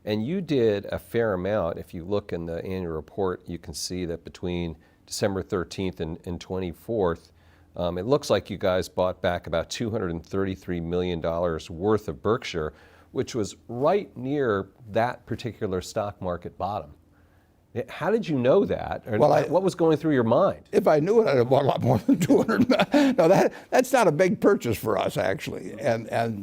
And you did a fair amount. If you look in the annual report, you can see that between December 13th and 24th, it looks like you guys bought back about $233 million worth of Berkshire, which was right near that particular stock market bottom. How did you know that? Or what was going through your mind? If I knew it, I'd have bought a lot more than 200 million. No, that's not a big purchase for us, actually. And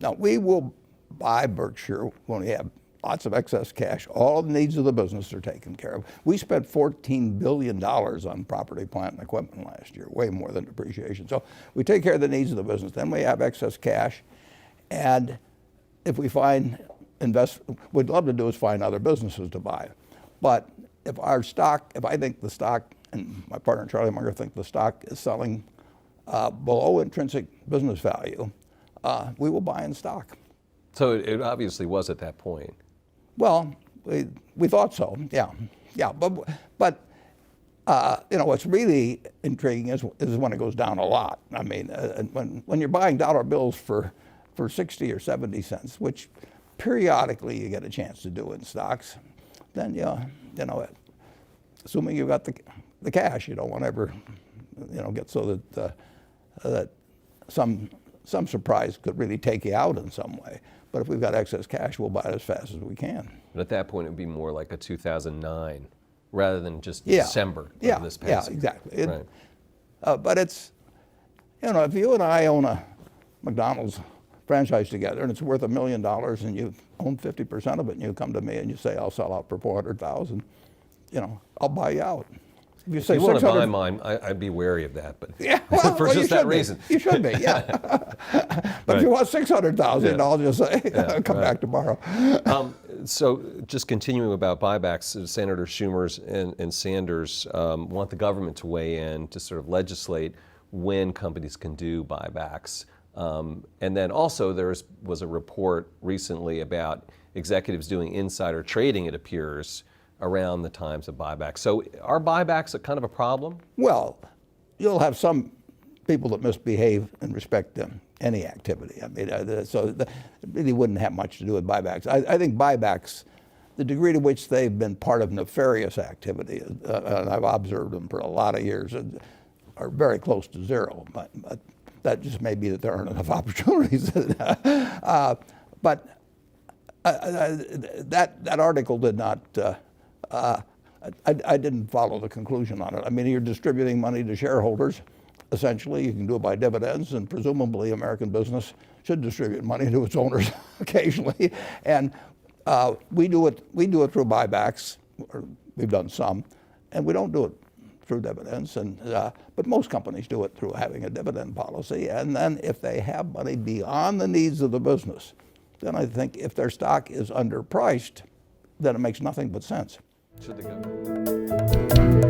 no, we will buy Berkshire when we have lots of excess cash. All the needs of the business are taken care of. We spent $14 billion on property, plant, and equipment last year, way more than depreciation. So we take care of the needs of the business. Then we have excess cash. And if we find we'd love to do is find other businesses to buy. But if I think the stock, and my partner Charlie Munger think the stock is selling below intrinsic business value, we will buy in stock. So it obviously was at that point. Well, we thought so, yeah. But what's really intriguing is when it goes down a lot. I mean, when you're buying dollar bills for 60 or 70 cents, which periodically you get a chance to do in stocks, then assuming you've got the cash, you don't want to ever get so that some surprise could really take you out in some way. But if we've got excess cash, we'll buy it as fast as we can. But at that point, it would be more like a 2009 rather than just December of this past year. Exactly. Right. But it's, if you and I own a McDonald's franchise together and it's worth $1 million and you own 50% of it and you come to me and you say, I'll sell out for $400,000, I'll buy you out. If you say you want to buy mine, I'd be wary of that, but yeah, well, for just that reason. You should be, yeah. But if you want $600,000, I'll just say, come back tomorrow. So just continuing about buybacks, Senator Schumer and Sanders want the government to weigh in to sort of legislate when companies can do buybacks. And then also there was a report recently about executives doing insider trading, it appears, around the times of buybacks. So are buybacks a kind of a problem? Well, you'll have some people that misbehave in respect to any activity. I mean, so it really wouldn't have much to do with buybacks. I think buybacks, the degree to which they've been part of nefarious activity, and I've observed them for a lot of years, are very close to zero. But that just may be that there aren't enough opportunities. But that article did not. I didn't follow the conclusion on it. I mean, you're distributing money to shareholders. Essentially, you can do it by dividends, and presumably American business should distribute money to its owners occasionally. And we do it through buybacks, or we've done some, and we don't do it through dividends. But most companies do it through having a dividend policy. And then if they have money beyond the needs of the business, then I think if their stock is underpriced, then it makes nothing but sense. Should the government